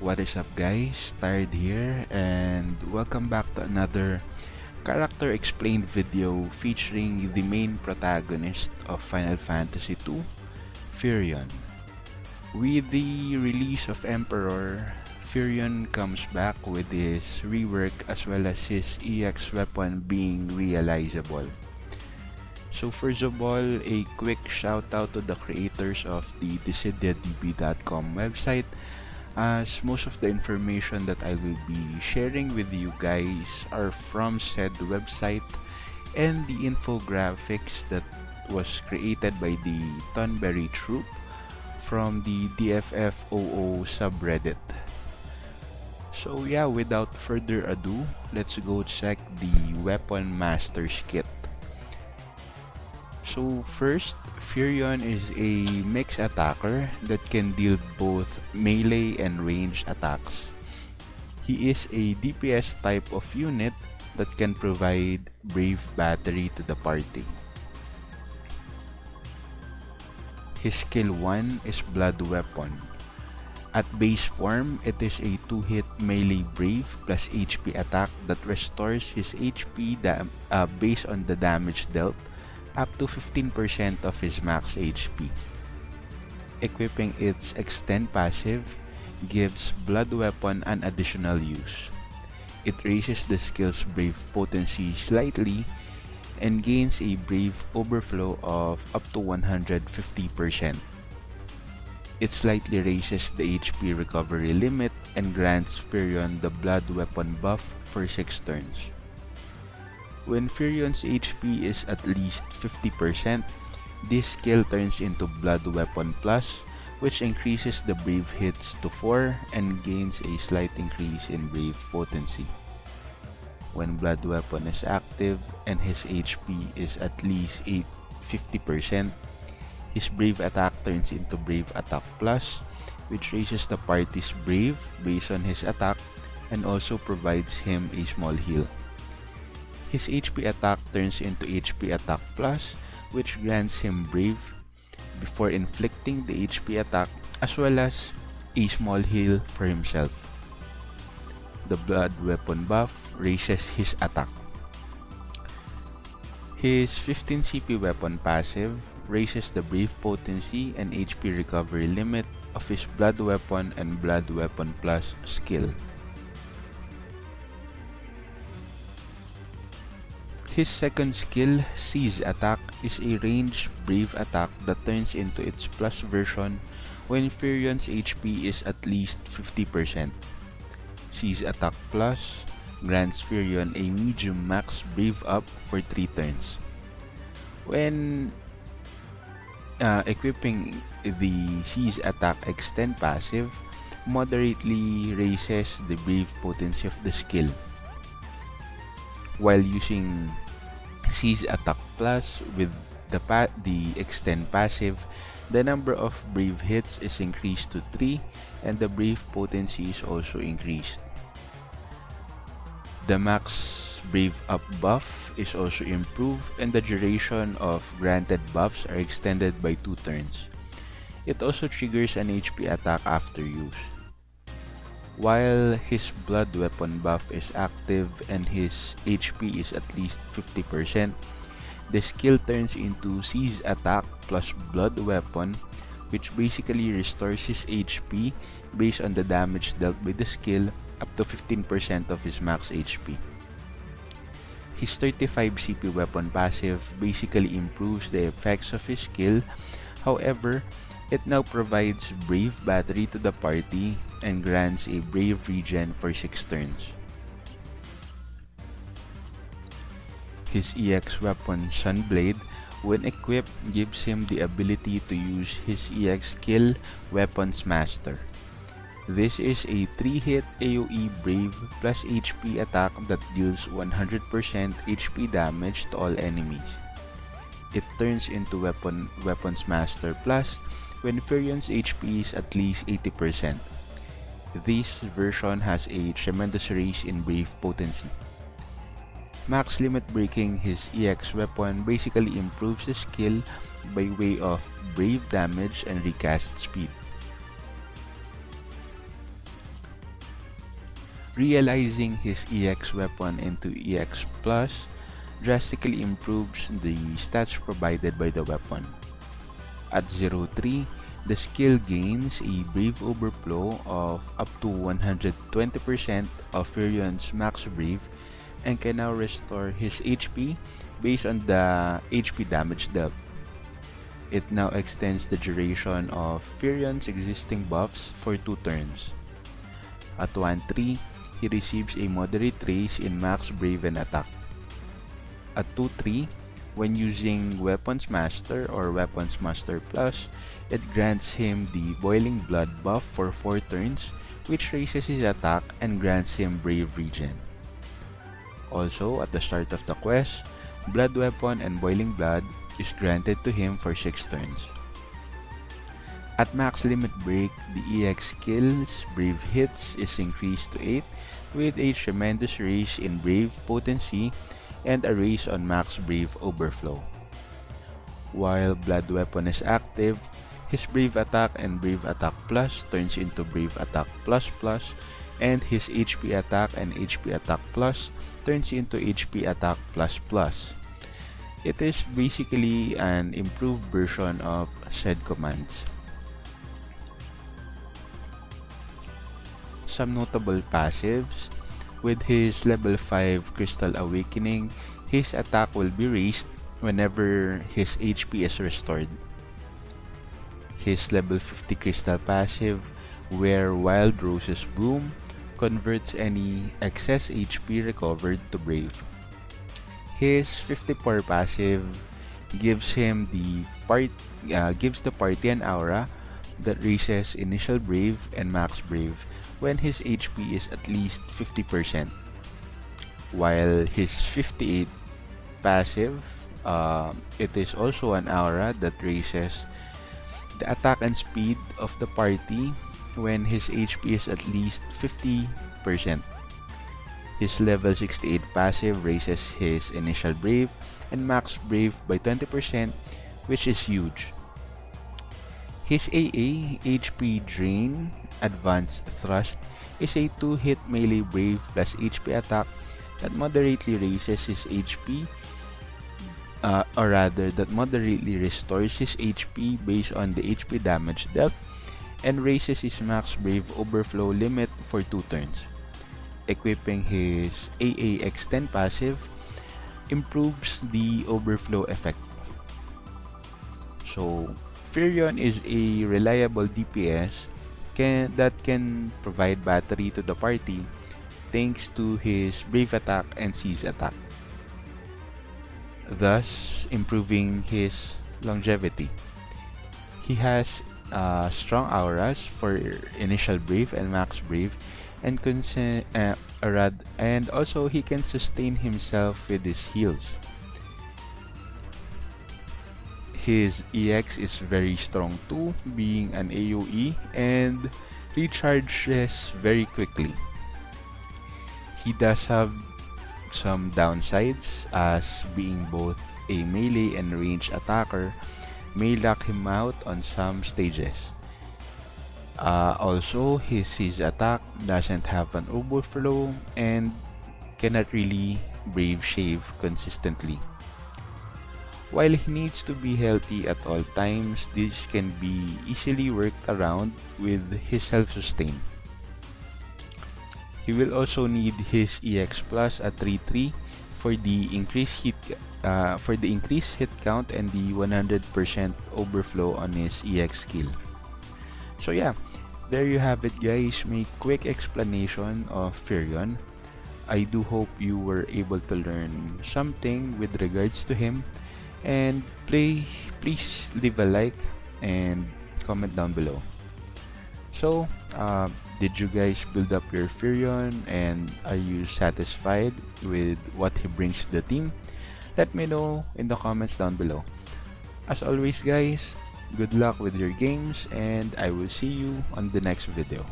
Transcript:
What is up guys, Tired here, and welcome back to another character explained video featuring the main protagonist of Final Fantasy II, Firion. With the release of Emperor, Firion comes back with his rework as well as his EX weapon being realizable. So first of all, a quick shout out to the creators of the DissidiaDB.com website, as most of the information that I will be sharing with you guys are from said website, and the infographics that was created by the Thornberry Troop from the DFFOO subreddit. So yeah, without further ado, let's go check the Weaponmaster's kit. So first, Firion is a mixed attacker that can deal both melee and ranged attacks. He is a DPS type of unit that can provide Brave Battery to the party. His skill 1 is Blood Weapon. At base form, it is a 2-hit melee Brave plus HP attack that restores his HP based on the damage dealt up to 15% of his max HP. Equipping its Extend passive gives Blood Weapon an additional use. It raises the skill's Brave potency slightly and gains a Brave overflow of up to 150%. It slightly raises the HP recovery limit and grants Firion the Blood Weapon buff for 6 turns. When Firion's HP is at least 50%, this skill turns into Blood Weapon Plus, which increases the Brave hits to 4 and gains a slight increase in Brave potency. When Blood Weapon is active and his HP is at least 50%, his Brave attack turns into Brave Attack Plus, which raises the party's Brave based on his attack and also provides him a small heal. His HP attack turns into HP Attack Plus, which grants him Brave before inflicting the HP attack as well as a small heal for himself. The Blood Weapon buff raises his attack. His 15 CP weapon passive raises the Brave potency and HP recovery limit of his Blood Weapon and Blood Weapon Plus skill. His second skill, Seize Attack, is a ranged Brave attack that turns into its plus version when Firion's HP is at least 50%. Seize Attack Plus grants Firion a medium max Brave up for 3 turns. When equipping the Seize Attack Extend passive, moderately raises the Brave potency of the skill. While using Seize Attack Plus with the Extend passive, the number of Brave hits is increased to 3 and the Brave potency is also increased. The max Brave up buff is also improved and the duration of granted buffs are extended by 2 turns. It also triggers an HP attack after use. While his Blood Weapon buff is active and his HP is at least 50%, the skill turns into Seize Attack plus Blood Weapon, which basically restores his HP based on the damage dealt by the skill up to 15% of his max HP. His 35 CP weapon passive basically improves the effects of his skill, however, it now provides Brave Battery to the party and grants a Brave regen for 6 turns. His EX weapon Sunblade, when equipped, gives him the ability to use his EX skill Weaponmaster. This is a 3-hit AoE Brave plus HP attack that deals 100% HP damage to all enemies. It turns into Weaponmaster Plus when Firion's HP is at least 80%. This version has a tremendous raise in Brave potency. Max limit breaking his EX weapon basically improves the skill by way of Brave damage and recast speed. Realizing his EX weapon into EX Plus drastically improves the stats provided by the weapon. At 03, the skill gains a Brave Overflow of up to 120% of Firion's max Brave and can now restore his HP based on the HP damage dealt. It now extends the duration of Firion's existing buffs for 2 turns. At 1-3, he receives a moderate raise in max Brave and attack. At 2-3, when using Weaponsmaster or Weaponsmaster Plus, it grants him the Boiling Blood buff for 4 turns, which raises his attack and grants him Brave Regen. Also, at the start of the quest, Blood Weapon and Boiling Blood is granted to him for 6 turns. At max limit break, the EX skill's Brave hits is increased to 8 with a tremendous raise in Brave potency and a raise on max Brave overflow. While Blood Weapon is active, his Brave Attack and Brave Attack Plus turns into Brave Attack Plus Plus, and his HP Attack and HP Attack Plus turns into HP Attack Plus Plus. It is basically an improved version of said commands. Some notable passives: with his level 5 Crystal Awakening, his attack will be raised whenever his HP is restored. His level 50 Crystal passive, where Wild Roses Bloom, converts any excess HP recovered to Brave. His 54 passive gives him the party an aura that raises initial Brave and max Brave when his HP is at least 50%. While his 58 passive, it is also an aura that raises the attack and speed of the party when his HP is at least 50%. His level 68 passive raises his initial Brave and max Brave by 20%, which is huge. His AA HP Drain Advanced Thrust is a 2-hit melee Brave plus HP attack that moderately raises his HP, that moderately restores his HP based on the HP damage dealt, and raises his max Brave overflow limit for 2 turns. Equipping his AA Extend passive improves the overflow effect. So, Firion is a reliable DPS that can provide battery to the party thanks to his Brave Attack and Seize Attack, thus improving his longevity. He has strong auras for initial Brave and max Brave, and also he can sustain himself with his heals. His EX is very strong too, being an AoE, and recharges very quickly. He does have some downsides, as being both a melee and ranged attacker may lock him out on some stages. Also, his Seize attack doesn't have an overflow and cannot really Brave Shave consistently. While he needs to be healthy at all times, this can be easily worked around with his self-sustain. He will also need his EX Plus at 3-3 for the increased hit count and the 100% overflow on his EX skill. So yeah, there you have it guys, my quick explanation of Firion. I do hope you were able to learn something with regards to him, and please leave a like and comment down below. So, did you guys build up your Firion, and are you satisfied with what he brings to the team? Let me know in the comments down below. As always guys, good luck with your games, and I will see you on the next video.